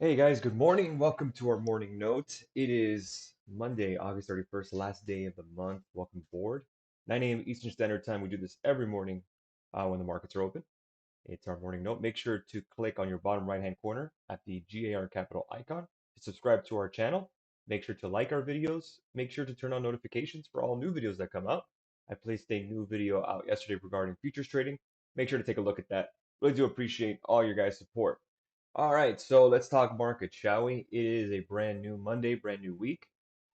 Hey guys, good morning. Welcome to our morning note. It is Monday, August 31st, last day of the month. Welcome aboard. 9 a.m. Eastern Standard Time. We do this every morning when the markets are open. It's our morning note. Make sure to click on your bottom right-hand corner at the GAR Capital icon to subscribe to our channel. Make sure to like our videos. Make sure to turn on notifications for all new videos that come out. I placed a new video out yesterday regarding futures trading. Make sure to take a look at that. Really do appreciate all your guys' support. All right, so let's talk market, shall we? It is a brand new Monday, brand new week.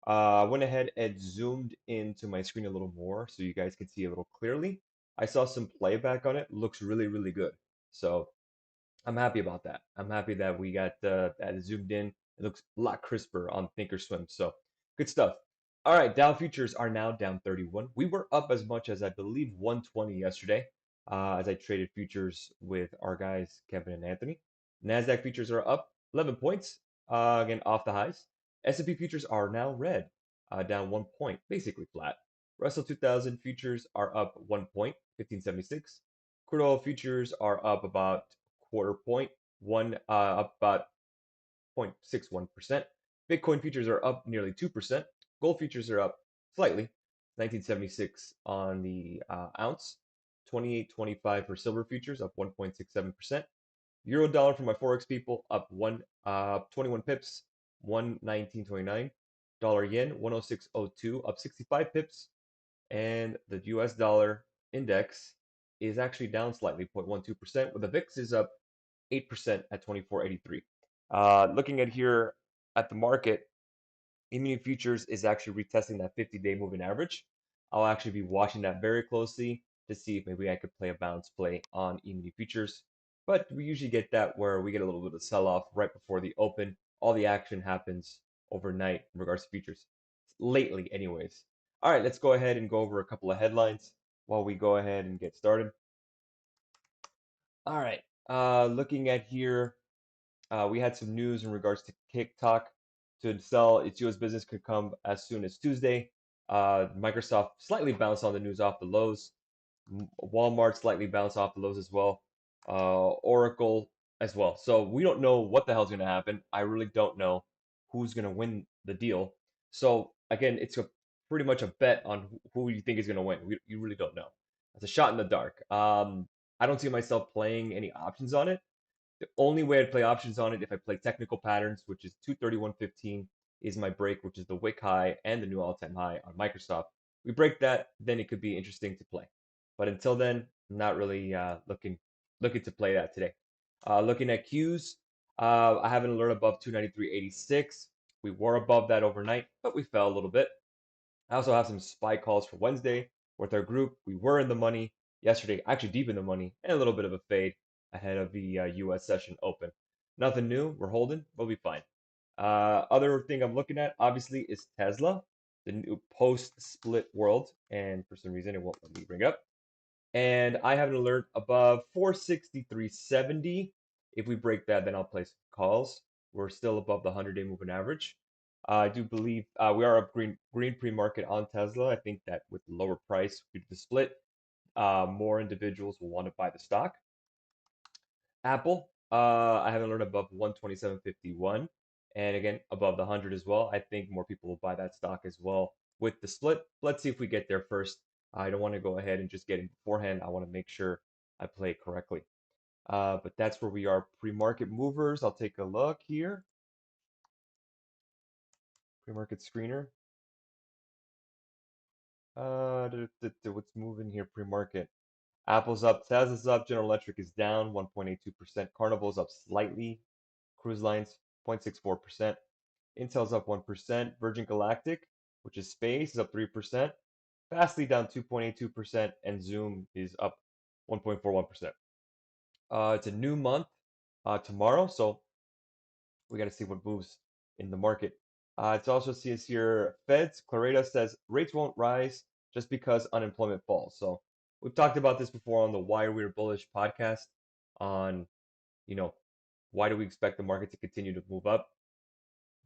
I went ahead and zoomed into my screen a little more so you guys can see a little clearly. I saw some playback on it. Looks really, really good. So I'm happy about that. I'm happy that we got that zoomed in. It looks a lot crisper on Thinkorswim. So good stuff. All right, Dow futures are now down 31. We were up as much as I believe 120 yesterday as I traded futures with our guys Kevin and Anthony. Nasdaq futures are up 11 points again off the highs. S&P futures are now red, down 1 point, basically flat. Russell 2000 futures are up 1 point, 1576. Crude oil futures are up about quarter point, up about 0.61%. Bitcoin futures are up nearly 2%. Gold futures are up slightly, 1976 on the ounce. 28.25 for silver futures, up 1.67%. Euro dollar for my forex people, up 21 pips, 119.29. Dollar yen 106.02, up 65 pips, and the US dollar index is actually down slightly, 0.12%, where the VIX is up 8% at 24.83. Looking at here at the market, E-mini futures is actually retesting that 50-day moving average. I'll actually be watching that very closely to see if maybe I could play a bounce play on E-mini futures. But we usually get that where we get a little bit of sell-off right before the open. All the action happens overnight in regards to futures. Lately, anyways. All right, let's go ahead and go over a couple of headlines while we go ahead and get started. All right, looking at here, we had some news in regards to TikTok to sell its US business could come as soon as Tuesday. Microsoft slightly bounced on the news off the lows. Walmart slightly bounced off the lows as well. Oracle as well. So we don't know what the hell's going to happen. I really don't know who's going to win the deal. So again, it's pretty much a bet on who you think is going to win. You really don't know. It's a shot in the dark. I don't see myself playing any options on it. The only way I'd play options on it if I play technical patterns, which is 231.15 is my break, which is the wick high and the new all-time high on Microsoft. We break that, then it could be interesting to play. But until then, I'm not really looking to play that today. Looking at Qs, I have an alert above 293.86. We were above that overnight, but we fell a little bit. I also have some SPY calls for Wednesday with our group. We were in the money yesterday, actually deep in the money, and a little bit of a fade ahead of the US session open. Nothing new. We're holding. We'll be fine. Other thing I'm looking at, obviously, is Tesla, the new post-split world. And for some reason, it won't let me bring it up. And I have an alert above 463.70. If we break that, then I'll place calls. We're still above the 100-day moving average. I do believe we are up green pre-market on Tesla. I think that with the lower price due to the split, more individuals will want to buy the stock. Apple, I have an alert above 127.51, and again above the 100 as well. I think more people will buy that stock as well with the split. Let's see if we get there first. I don't want to go ahead and just get in beforehand. I want to make sure I play it correctly. But that's where we are. Pre-market movers. I'll take a look here. Pre-market screener. What's moving here? Pre-market. Apple's up, Tesla's up, General Electric is down 1.82%. Carnival's up slightly. Cruise Lines 0.64%. Intel's up 1%. Virgin Galactic, which is space, is up 3%. Fastly down 2.82%, and Zoom is up 1.41%. It's a new month tomorrow, so we got to see what moves in the market. It also says here, Fed's Clarita says rates won't rise just because unemployment falls. So we've talked about this before on the Why We're Bullish podcast on, you know, why do we expect the market to continue to move up?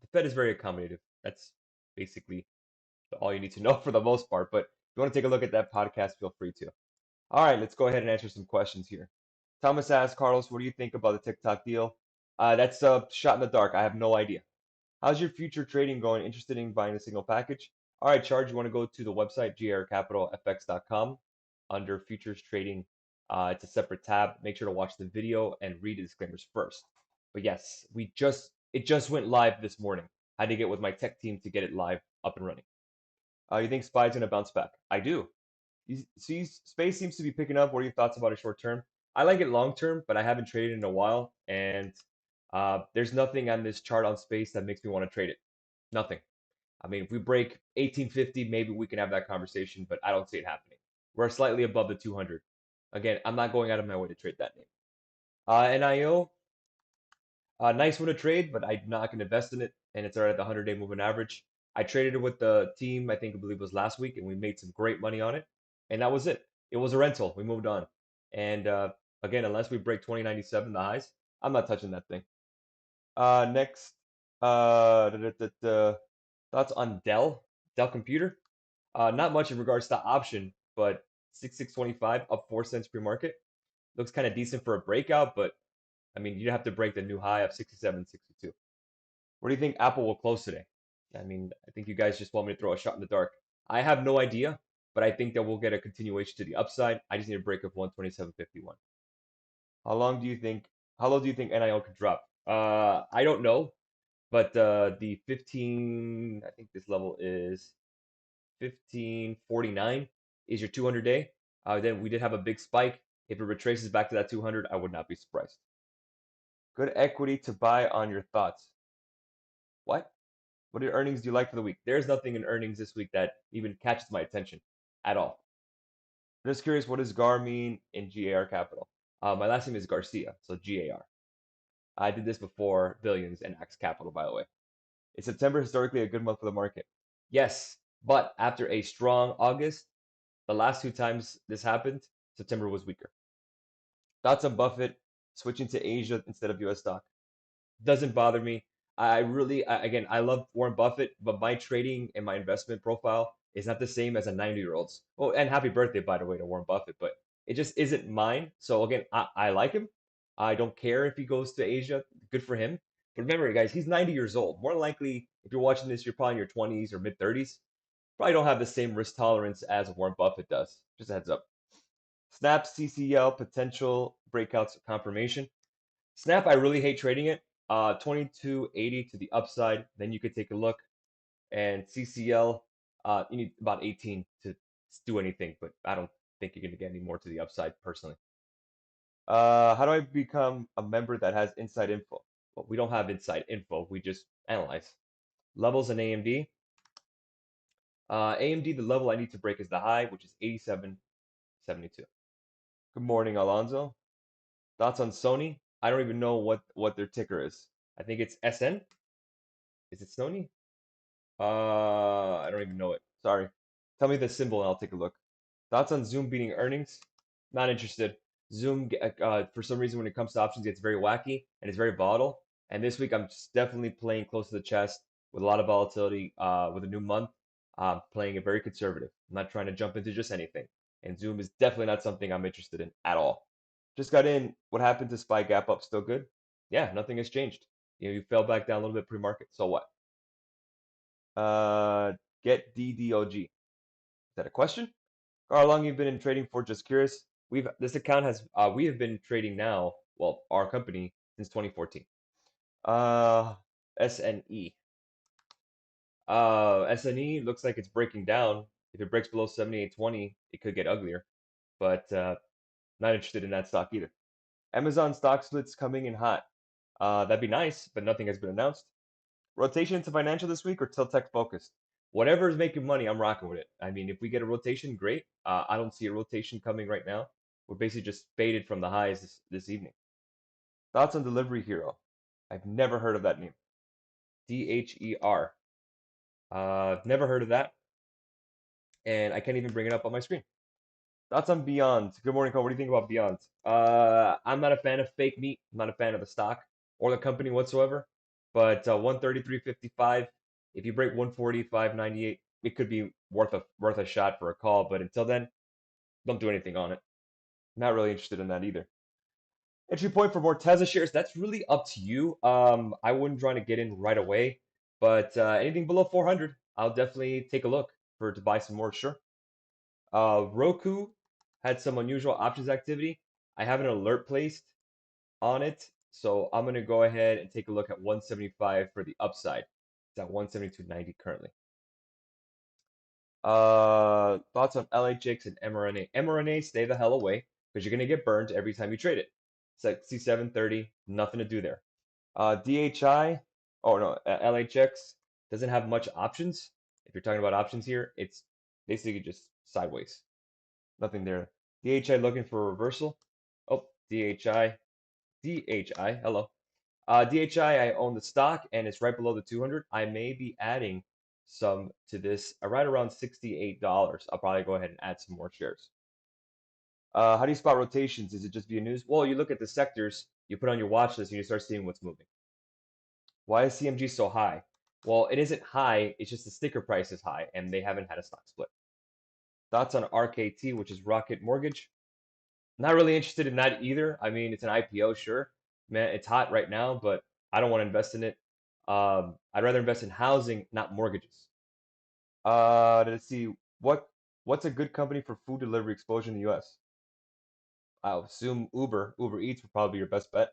The Fed is very accommodative. That's basically all you need to know for the most part. But if you want to take a look at that podcast, feel free to. All right, let's go ahead and answer some questions here. Thomas asks, Carlos, what do you think about the TikTok deal? That's a shot in the dark. I have no idea. How's your future trading going? Interested in buying a single package? All right, Charge, you want to go to the website, garcapitalfx.com, under futures trading. It's a separate tab. Make sure to watch the video and read the disclaimers first. But yes, it just went live this morning. I had to get with my tech team to get it live up and running. You think SPY's gonna bounce back? I do. You see, space seems to be picking up. What are your thoughts about it short term? I like it long term, but I haven't traded in a while, and there's nothing on this chart on space that makes me want to trade it. Nothing. I mean, if we break 1850, maybe we can have that conversation, but I don't see it happening. We're slightly above the 200. Again, I'm not going out of my way to trade that name. NIO, nice one to trade, but I'm not going to invest in it, and it's already at the 100-day moving average. I traded it with the team, I believe it was last week, and we made some great money on it, and that was it. It was a rental. We moved on. And again, unless we break 2097, the highs, I'm not touching that thing. Next, thoughts on Dell Computer. Not much in regards to option, but 6625 up 4 cents pre-market. Looks kind of decent for a breakout, but I mean, you'd have to break the new high of 67.62. Where do you think Apple will close today? I mean, I think you guys just want me to throw a shot in the dark. I have no idea, but I think that we'll get a continuation to the upside. I just need a break of 127.51. How long do you think? How low do you think NIL could drop? I don't know, but the 15, I think this level is 1549 is your 200-day. Then we did have a big spike. If it retraces back to that 200, I would not be surprised. Good equity to buy on your thoughts. What? What earnings do you like for the week? There's nothing in earnings this week that even catches my attention at all. I'm just curious, what does GAR mean in GAR Capital? My last name is Garcia, so GAR. I did this before Billions and Axe Capital, by the way. Is September historically a good month for the market? Yes, but after a strong August, the last two times this happened, September was weaker. Thoughts on Buffett switching to Asia instead of US stock? Doesn't bother me. Again, I love Warren Buffett, but my trading and my investment profile is not the same as a 90-year-old's. Oh, and happy birthday, by the way, to Warren Buffett, but it just isn't mine. So again, I like him. I don't care if he goes to Asia. Good for him. But remember, guys, he's 90 years old. More than likely, if you're watching this, you're probably in your 20s or mid 30s. Probably don't have the same risk tolerance as Warren Buffett does. Just a heads up. Snap CCL potential breakouts confirmation. Snap, I really hate trading it. 2280 to the upside. Then you could take a look. And CCL, you need about 18 to do anything, but I don't think you're going to get any more to the upside personally. How do I become a member that has inside info? Well, we don't have inside info. We just analyze. Levels in AMD. AMD, the level I need to break is the high, which is 87.72. Good morning, Alonzo. Thoughts on Sony? I don't even know what their ticker is. I think it's SN. Is it Sony? I don't even know it. Sorry. Tell me the symbol and I'll take a look. Thoughts on Zoom beating earnings? Not interested. Zoom, for some reason, when it comes to options, gets very wacky and it's very volatile. And this week, I'm definitely playing close to the chest with a lot of volatility. With a new month, playing it very conservative. I'm not trying to jump into just anything. And Zoom is definitely not something I'm interested in at all. Just got in. What happened to SPY gap up? Still good? Yeah, nothing has changed. You fell back down a little bit pre-market. So what? Get DDOG. Is that a question? How long you've been in trading for? Just curious. This account has we have been trading now, well, our company since 2014. Uh, SNE. SNE looks like it's breaking down. If it breaks below 78.20, it could get uglier. But not interested in that stock either. Amazon stock splits coming in hot. That'd be nice, but nothing has been announced. Rotation into financial this week or till tech focused? Whatever is making money, I'm rocking with it. I mean, if we get a rotation, great. I don't see a rotation coming right now. We're basically just faded from the highs this evening. Thoughts on Delivery Hero? I've never heard of that name. DHER. Never heard of that, and I can't even bring it up on my screen. Thoughts on Beyond? Good morning, Cole. What do you think about Beyond? I'm not a fan of fake meat. I'm not a fan of the stock or the company whatsoever. But 133.55. If you break 145.98, it could be worth a shot for a call. But until then, don't do anything on it. Not really interested in that either. Entry point for more Tesla shares, that's really up to you. I wouldn't try to get in right away, but anything below 400, I'll definitely take a look to buy some more, sure. Roku had some unusual options activity. I have an alert placed on it, so I'm going to go ahead and take a look at 175 for the upside. It's at 172.90 currently. Thoughts on LHX and mRNA? mRNA, stay the hell away because you're going to get burned every time you trade it. It's like C730, nothing to do there. DHI, oh no, LHX doesn't have much options. If you're talking about options here, it's basically just sideways. Nothing there. DHI looking for a reversal. Oh, DHI, hello. DHI, I own the stock and it's right below the 200. I may be adding some to this right around $68. I'll probably go ahead and add some more shares. How do you spot rotations? Is it just via news? Well, you look at the sectors, you put on your watch list, and you start seeing what's moving. Why is CMG so high? Well, it isn't high, it's just the sticker price is high, and they haven't had a stock split. Thoughts on RKT, which is Rocket Mortgage? Not really interested in that either. I mean, it's an IPO, sure. Man, it's hot right now, but I don't want to invest in it. I'd rather invest in housing, not mortgages. Let's see. What's a good company for food delivery exposure in the US? I'll assume Uber. Uber Eats would probably be your best bet.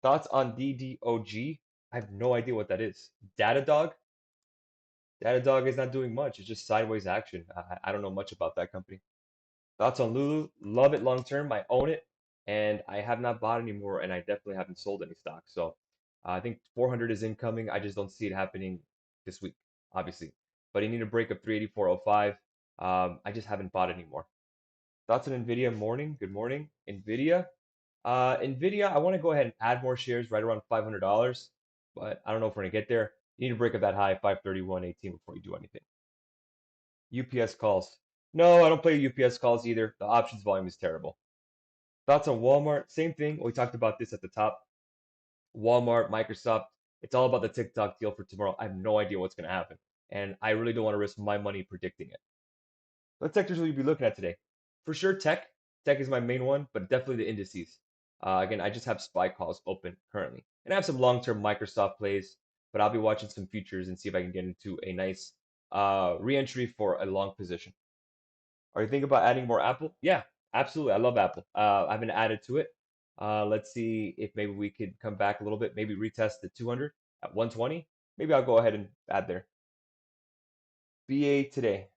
Thoughts on DDOG? I have no idea what that is. Datadog? Datadog is not doing much. It's just sideways action. I don't know much about that company. Thoughts on Lulu? Love it long term. I own it, and I have not bought anymore, and I definitely haven't sold any stock. So I think 400 is incoming. I just don't see it happening this week, obviously. But you need to break up 384.05. I just haven't bought anymore. Thoughts on Nvidia morning? Good morning, Nvidia. Nvidia, I want to go ahead and add more shares right around $500, but I don't know if we're gonna get there. You need to break up that high 531.18 before you do anything. UPS calls. No, I don't play UPS calls either. The options volume is terrible. Thoughts on Walmart? Same thing. We talked about this at the top. Walmart, Microsoft. It's all about the TikTok deal for tomorrow. I have no idea what's gonna happen, and I really don't want to risk my money predicting it. What sectors will you be looking at today? For sure, tech. Tech is my main one, but definitely the indices. Again, I just have SPY calls open currently. And I have some long-term Microsoft plays, but I'll be watching some futures and see if I can get into a nice re-entry for a long position. Are you thinking about adding more Apple? Yeah, absolutely. I love Apple. I haven't added to it. Let's see if maybe we could come back a little bit, maybe retest the 200 at 120. Maybe I'll go ahead and add there. BA today.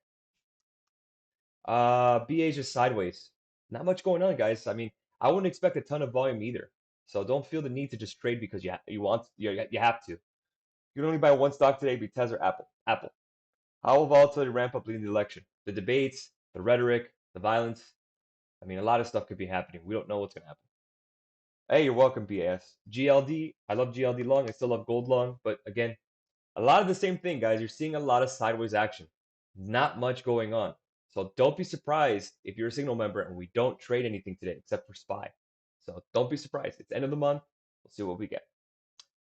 BA is just sideways. Not much going on, guys. I mean, I wouldn't expect a ton of volume either. So don't feel the need to just trade because you have to. You can only buy one stock today, be Tesla or Apple. Apple. How will volatility ramp up leading the election? The debates, the rhetoric, the violence. I mean, a lot of stuff could be happening. We don't know what's going to happen. Hey, you're welcome, BAS. GLD. I love GLD long. I still love gold long, but again, a lot of the same thing, guys. You're seeing a lot of sideways action. Not much going on. So don't be surprised if you're a Signal member and we don't trade anything today except for SPY. So don't be surprised. It's end of the month. We'll see what we get.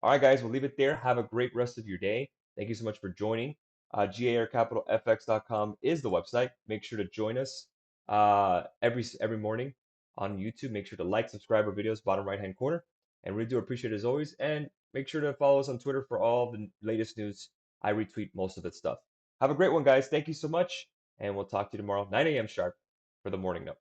All right, guys, we'll leave it there. Have a great rest of your day. Thank you so much for joining. GARCapitalFX.com is the website. Make sure to join us every morning on YouTube. Make sure to like, subscribe our videos, bottom right-hand corner. And we do appreciate it as always. And make sure to follow us on Twitter for all the latest news. I retweet most of that stuff. Have a great one, guys. Thank you so much. And we'll talk to you tomorrow, 9 a.m. sharp for the morning note.